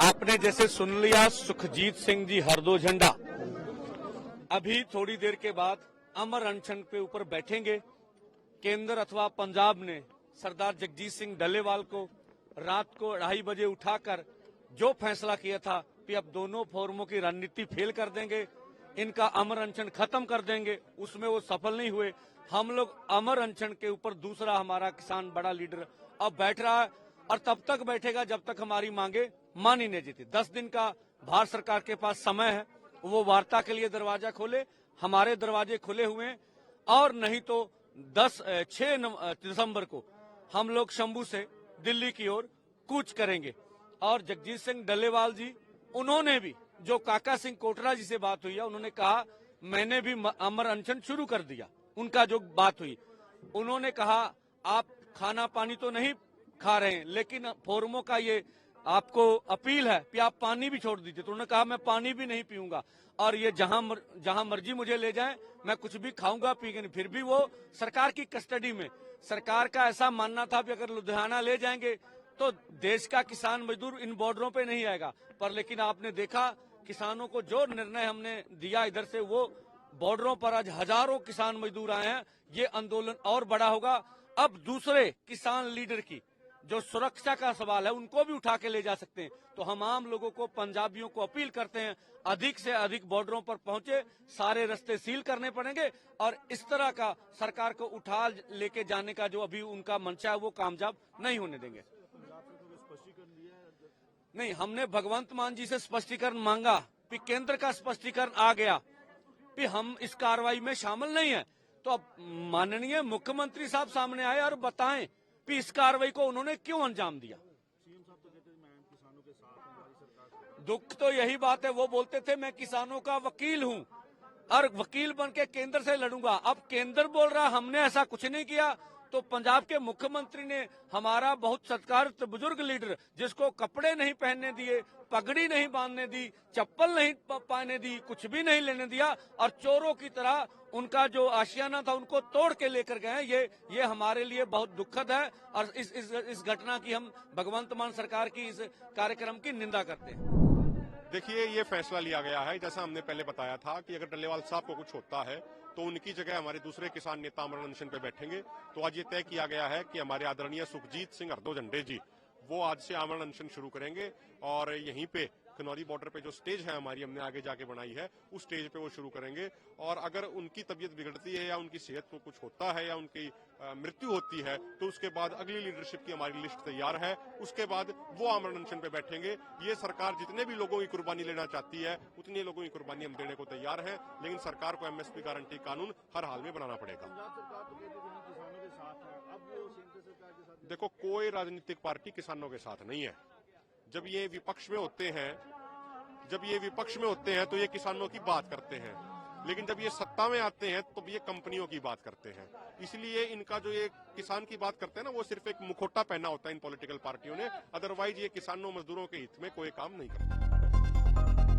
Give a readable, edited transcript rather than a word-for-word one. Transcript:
आपने जैसे सुन लिया सुखजीत सिंह जी हरदो झंडा अभी थोड़ी देर के बाद अमर अनशन पे ऊपर बैठेंगे। केंद्र अथवा पंजाब ने सरदार जगजीत सिंह डल्लेवाल को रात को 2:30 बजे उठाकर जो फैसला किया था कि अब दोनों फोरमों की रणनीति फेल कर देंगे, इनका अमर अनशन खत्म कर देंगे, उसमें वो सफल नहीं हुए। हम लोग अमर अनशन के ऊपर दूसरा हमारा किसान बड़ा लीडर अब बैठ रहा है और तब तक बैठेगा जब तक हमारी मांगे मानी नहीं जाती। 10 दिन का भारत सरकार के पास समय है, वो वार्ता के लिए दरवाजा खोले, हमारे दरवाजे खुले हुए हैं। और नहीं तो 6 दिसंबर को हम लोग शंभू से दिल्ली की ओर कूच करेंगे। और जगजीत सिंह डल्लेवाल जी, उन्होंने भी जो काका सिंह कोटरा जी से बात हुई है, उन्होंने कहा मैंने भी अमर अनशन शुरू कर दिया। उनका जो बात हुई, उन्होंने कहा आप खाना पानी तो नहीं खा रहे हैं, लेकिन फोरमों का ये आपको अपील है कि आप पानी भी छोड़ दीजिए। तो उन्होंने कहा मैं पानी भी नहीं पीऊंगा और ये जहां मर्जी मुझे ले जाएं, मैं कुछ भी खाऊंगा पीऊंगा नहीं। फिर भी वो सरकार की कस्टडी में, सरकार का ऐसा मानना था कि अगर लुधियाना ले जाएंगे तो देश का किसान मजदूर इन बॉर्डरों पे नहीं आएगा। पर लेकिन आपने देखा किसानों को जो निर्णय हमने दिया इधर से, वो बॉर्डरों पर आज हजारों किसान मजदूर आए हैं। ये आंदोलन और बड़ा होगा। अब दूसरे किसान लीडर की जो सुरक्षा का सवाल है, उनको भी उठा के ले जा सकते हैं। तो हम आम लोगों को, पंजाबियों को अपील करते हैं, अधिक से अधिक बॉर्डरों पर पहुंचे, सारे रास्ते सील करने पड़ेंगे और इस तरह का सरकार को उठा लेके जाने का जो अभी उनका मंशा है वो कामयाब नहीं होने देंगे। नहीं, हमने भगवंत मान जी से स्पष्टीकरण मांगा कि केंद्र का स्पष्टीकरण आ गया कि हम इस कार्रवाई में शामिल नहीं है। तो अब माननीय मुख्यमंत्री साहब सामने आए और बताएं कि इस कार्रवाई को उन्होंने क्यों अंजाम दिया। दुख तो यही बात है, वो बोलते थे मैं किसानों का वकील हूं और वकील बन के केंद्र से लड़ूंगा। अब केंद्र बोल रहा हमने ऐसा कुछ नहीं किया। तो पंजाब के मुख्यमंत्री ने, हमारा बहुत सत्कारित बुजुर्ग लीडर, जिसको कपड़े नहीं पहनने दिए, पगड़ी नहीं बांधने दी, चप्पल नहीं पहनने दी, कुछ भी नहीं लेने दिया और चोरों की तरह उनका जो आशियाना था उनको तोड़ के लेकर गए। ये हमारे लिए बहुत दुखद है और इस घटना की हम भगवंत मान सरकार की इस कार्यक्रम की निंदा करते हैं। देखिए, ये फैसला लिया गया है, जैसा हमने पहले बताया था कि अगर डल्लेवाल साहब को कुछ होता है तो उनकी जगह हमारे दूसरे किसान नेता अमर अनशन पे बैठेंगे। तो आज ये तय किया गया है कि हमारे आदरणीय सुखजीत सिंह हरदो झंडे जी, वो आज से अमर अनशन शुरू करेंगे और यहीं पे खनौरी बॉर्डर पे जो स्टेज है हमारी, हमने आगे जाके बनाई है, उस स्टेज पे वो शुरू करेंगे। और अगर उनकी तबीयत बिगड़ती है या उनकी सेहत को कुछ होता है या उनकी मृत्यु होती है तो उसके बाद अगली लीडरशिप की हमारी लिस्ट तैयार है। उसके बाद वो अमर अनशन पे बैठेंगे। ये सरकार जितने भी लोगों की कुर्बानी लेना चाहती है उतने लोगों की कुर्बानी हम देने को तैयार है, लेकिन सरकार को एमएसपी गारंटी कानून हर हाल में बनाना पड़ेगा। देखो, कोई राजनीतिक पार्टी किसानों के साथ नहीं है। जब ये विपक्ष में होते हैं तो ये किसानों की बात करते हैं, लेकिन जब ये सत्ता में आते हैं तो ये कंपनियों की बात करते हैं। इसलिए इनका जो ये किसान की बात करते हैं ना, वो सिर्फ एक मुखौटा पहना होता है इन पॉलिटिकल पार्टियों ने। अदरवाइज ये किसानों मजदूरों के हित में कोई काम नहीं करता।